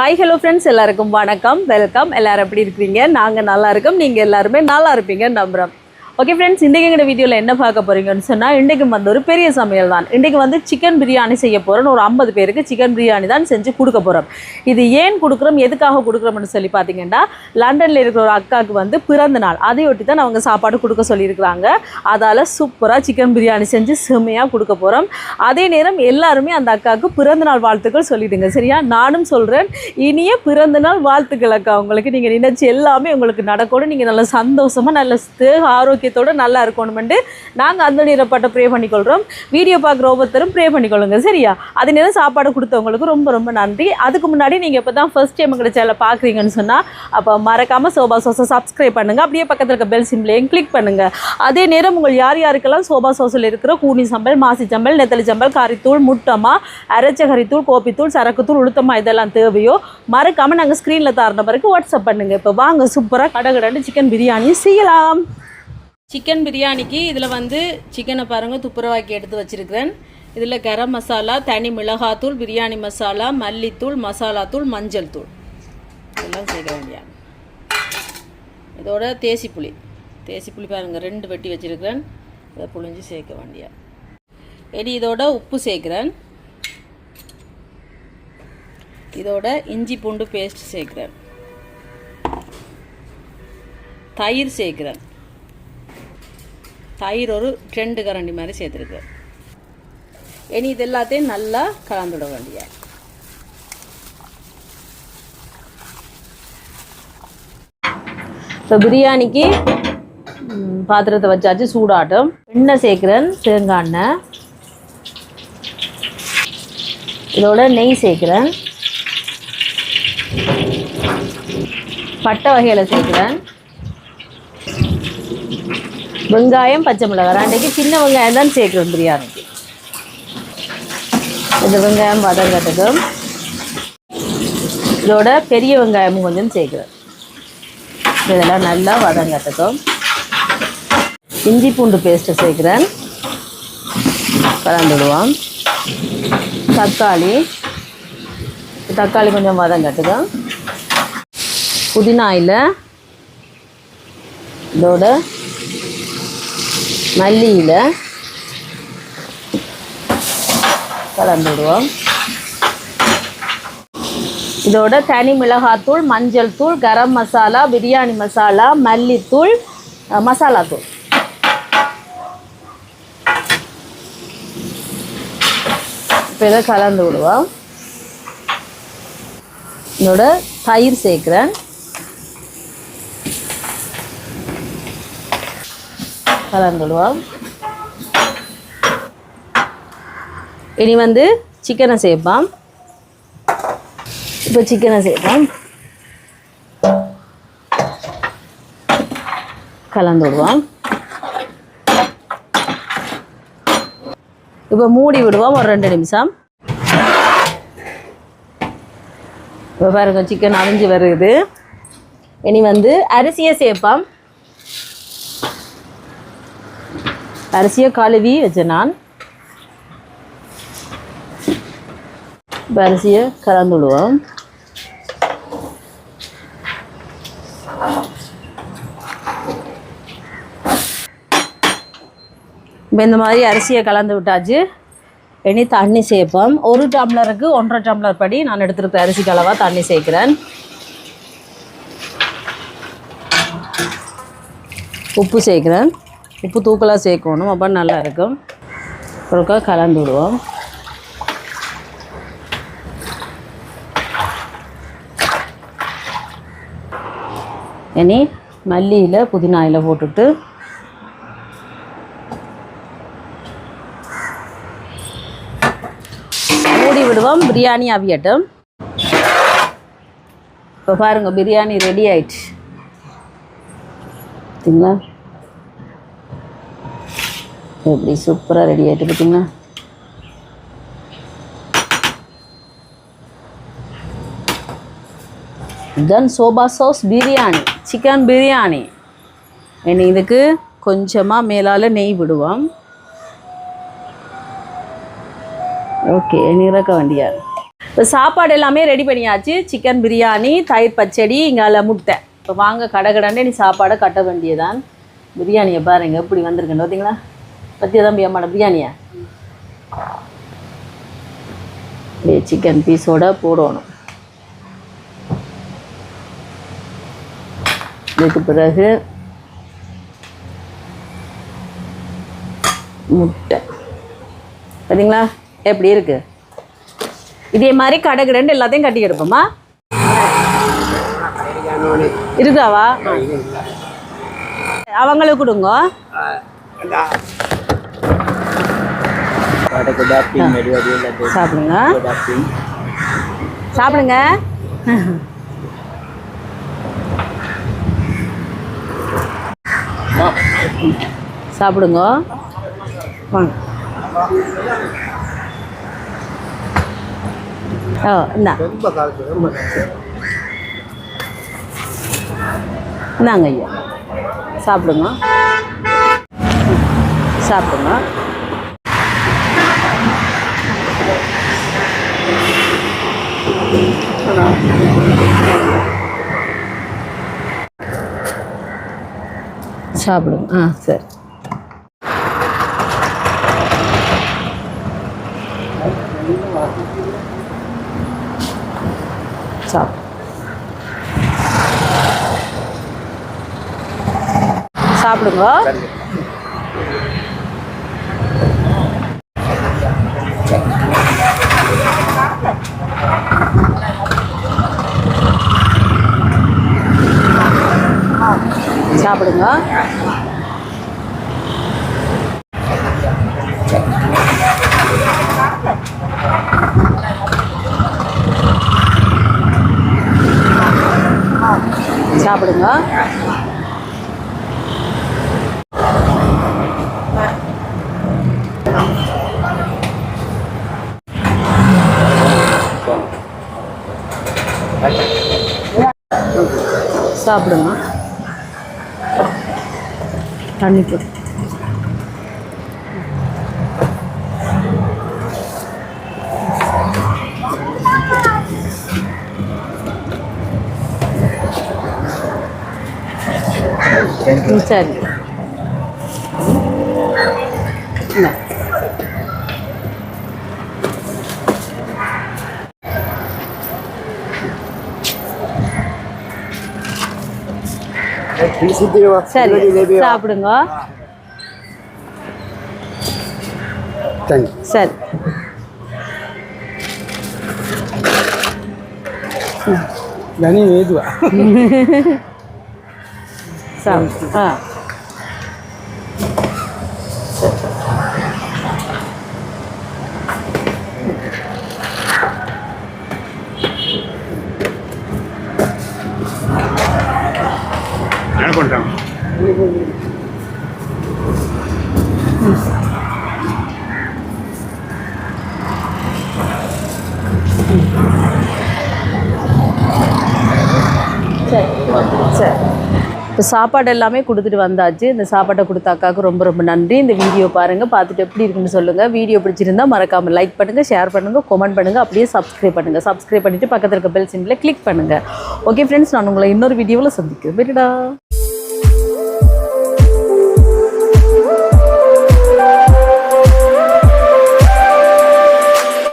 Hi hello friends, எல்லாருக்கும் வணக்கம், welcome. எல்லாரும் எப்படி இருக்கிறீங்க? நாங்கள் நல்லா இருக்கோம், நீங்கள் எல்லாருமே நல்லா இருப்பீங்க நம்புகிறோம். ஓகே ஃப்ரெண்ட்ஸ், இன்றைக்கி எங்கள் வீடியோவில் என்ன பார்க்க போகிறீங்கன்னு சொன்னால், இன்றைக்கு வந்து ஒரு பெரிய சமையல் தான். இன்றைக்கு வந்து சிக்கன் பிரியாணி செய்ய போகிறோம். ஒரு 50 பேருக்கு சிக்கன் பிரியாணி தான் செஞ்சு கொடுக்க போகிறோம். இது ஏன் கொடுக்குறோம், எதுக்காக கொடுக்குறோம்னு சொல்லி பார்த்தீங்கன்னா, லண்டனில் இருக்கிற ஒரு அக்காவுக்கு வந்து பிறந்த நாள், அதையொட்டி தான் அவங்க சாப்பாடு கொடுக்க சொல்லியிருக்கிறாங்க. அதால் சூப்பராக சிக்கன் பிரியாணி செஞ்சு செம்மையாக கொடுக்க போகிறோம். அதே நேரம் எல்லாருமே அந்த அக்காவுக்கு பிறந்தநாள் வாழ்த்துக்கள் சொல்லிவிடுங்க, சரியா? நானும் சொல்கிறேன், இனிய பிறந்தநாள் வாழ்த்துக்கள் அக்கா. உங்களுக்கு நீங்கள் நினைச்சு எல்லாமே உங்களுக்கு நடக்கணும். நீங்கள் நல்ல சந்தோஷமாக நல்ல ஆரோக்கியத்தோடு நல்லா இருக்கணும்னு நாங்கள் அந்த நேரப்பட்ட ப்ரே பண்ணிக்கொள்கிறோம். வீடியோ பார்க்குற ஒவ்வொருத்தரும் ப்ரே பண்ணிக்கொள்ளுங்க, சரியா? அதே நேரம் சாப்பாடு கொடுத்தவங்களுக்கு ரொம்ப ரொம்ப நன்றி. அதுக்கு முன்னாடி நீங்கள் இப்போ தான் ஃபர்ஸ்ட் டைம் எங்களை சேனலை பார்க்குறீங்கன்னு சொன்னால், அப்போ மறக்காமல் சோபா சோஸை சப்ஸ்கிரைப் பண்ணுங்கள். அப்படியே பக்கத்தில் இருக்க பெல் சிம்பிளையும் கிளிக் பண்ணுங்கள். அதே நேரம் உங்கள் யார் யாருக்கெல்லாம் சோபா சோஸில் இருக்கிற கூனி சம்பல், மாசி சம்பல், நெத்தலி சம்பல், கறித்தூள், முட்டமா, அரைச்ச கறித்தூள், கோப்பித்தூள், சரக்குத்தூள், உளுத்தமா இதெல்லாம் தேவையோ மறக்காமல் நாங்கள் ஸ்க்ரீனில் தரன பிறகு வாட்ஸ்அப் பண்ணுங்கள். இப்போ வாங்க சூப்பராக கடகடன்னு சிக்கன் பிரியாணி செய்யலாம். சிக்கன் பிரியாணிக்கு இதில் வந்து சிக்கனை பாருங்கள், துப்புரவாக்கி எடுத்து வச்சுருக்கிறேன். இதில் கரம் மசாலா, தனி மிளகாத்தூள், பிரியாணி மசாலா, மல்லித்தூள், மசாலாத்தூள், மஞ்சள் தூள் இதெல்லாம் சேர்க்க வேண்டிய. இதோட தேசிப்புளி பாருங்கள் 2 வெட்டி வச்சுருக்கிறேன். இதை புளிஞ்சு சேர்க்க வேண்டிய. இனி இதோட உப்பு சேர்க்குறேன். இதோட இஞ்சி பூண்டு பேஸ்ட் சேர்க்குறேன். தயிர் சேர்க்குறேன். தயிர் ஒரு 2 கரண்டி மாதிரி சேர்த்துருக்கு. இனி இது எல்லாத்தையும் நல்லா கலந்துட வேண்டிய. இப்போ பிரியாணிக்கு பாத்திரத்தை வச்சாச்சு, சூடாட்டம். எண்ணெய் சேர்க்குறேன், தேங்காய் எண்ணெய். இதோட நெய் சேர்க்குறேன். பட்டை வகையில் சேர்க்குறேன். வெங்காயம், பச்சை மிளகாய் 2க்கு சின்ன வெங்காயம் தான் சேர்க்குறோம் பிரியாணிக்கு. இந்த வெங்காயம் வதங்கட்டுக்கும். இதோட பெரிய வெங்காயமும் கொஞ்சம் சேர்க்குறேன். இதெல்லாம் நல்லா வதங்கட்டுக்கும். இஞ்சி பூண்டு பேஸ்ட்டை சேர்க்குறேன், கலந்துடுவோம். தக்காளி கொஞ்சம் வதங்கட்டுக்கும். புதினா இலை, இதோட மல்லியில் கலந்து விடுவோம். இதோட தனி மிளகாத்தூள், மஞ்சள் தூள், கரம் மசாலா, பிரியாணி மசாலா, மல்லித்தூள், மசாலாத்தூள். இப்போ இதை கலந்து விடுவோம். இதோட தயிர் சேர்க்குறேன். கலந்துடுவோம். இனி வந்து சிக்கனை சேர்ப்போம். இப்போ சிக்கனை சேர்ப்போம், கலந்துடுவோம். இப்போ மூடி விடுவோம் ஒரு 2 நிமிஷம். இப்போ பாருங்க சிக்கன் அவிஞ்சு வருது. இனி வந்து அரிசியை சேர்ப்போம். அரிசியை கழுவி வச்சேன் நான். இப்போ அரிசியை கலந்து விடுவோம். இப்போ இந்த மாதிரி அரிசியை கலந்து விட்டாச்சு. இனி தண்ணி சேர்ப்போம். 1 டம்ளருக்கு 1.5 டம்ளர் படி நான் எடுத்துருக்க அரிசி அளவாக தண்ணி சேர்க்குறேன். உப்பு சேர்க்குறேன். உப்பு தூக்கலாக சேர்க்கணும், அப்போ நல்லா இருக்கும். ஒருக்கா கலந்து விடுவோம். இனி மல்லியில் புதினா இலை போட்டுட்டு மூடி விடுவோம். பிரியாணி அவியட்டும். இப்போ பாருங்கள் பிரியாணி ரெடி ஆயிடுச்சு. பார்த்தீங்களா எப்படி சூப்பராக ரெடி ஆகிட்டு பார்த்தீங்கன்னா. இதுதான் sofa sauce biryani, chicken biryani. இனி இதுக்கு கொஞ்சமாக மேலால் நெய் விடுவோம். ஓகே, இறக்க வேண்டியாது. இப்போ சாப்பாடு எல்லாமே ரெடி பண்ணியாச்சு. சிக்கன் பிரியாணி, தயிர் பச்சடி, இங்கே முட்டை. இப்போ வாங்க கடை நீ சாப்பாடை கட்ட வேண்டியதான். பிரியாணியை பாருங்க எப்படி வந்திருக்கேன் பார்த்தீங்களா? பற்றிய தான் அம்மாட பிரியாணியா சிக்கன் பீஸோட போடணும். இதுக்கு பிறகு முட்டை பார்த்தீங்களா எப்படி இருக்கு? இதே மாதிரி கடை எல்லாத்தையும் கட்டி எடுப்போமா? இருக்காவா? அவங்களுக்கு கொடுங்க. சாப்பிடுங்க சாப்பிடுங்க. சாப்பிடுங்க வாங்க. இந்தாங்க ஐயா சாப்பிடுங்க சாப்பிடுங்க. சாப்பிடுங்க. சரி சாப்பிடுங்க. சாப்பிடுங்க. சாப்பிடுங்க. சாப்பிடுங்க. தண்ணி போடு. சரி சரி சாப்பிடுங்க. சரி சரி. இப்போ சாப்பாடு எல்லாமே கொடுத்துட்டு வந்தாச்சு. இந்த சாப்பாட்டை கொடுத்த அக்காவுக்கு ரொம்ப ரொம்ப நன்றி. இந்த வீடியோ பாருங்கள், பார்த்துட்டு எப்படி இருக்குன்னு சொல்லுங்கள். வீடியோ பிடிச்சிருந்தா மறக்காமல் லைக் பண்ணுங்கள், ஷேர் பண்ணுங்கள், கமெண்ட் பண்ணுங்கள், அப்படியே சப்ஸ்கிரைப் பண்ணுங்கள். சப்ஸ்கிரைப் பண்ணிவிட்டு பக்கத்தில் இருக்க பெல் சிம்பிளை கிளிக் பண்ணுங்கள். ஓகே ஃப்ரெண்ட்ஸ், நான் உங்களை இன்னொரு வீடியோவில் சந்திக்கிறேன்.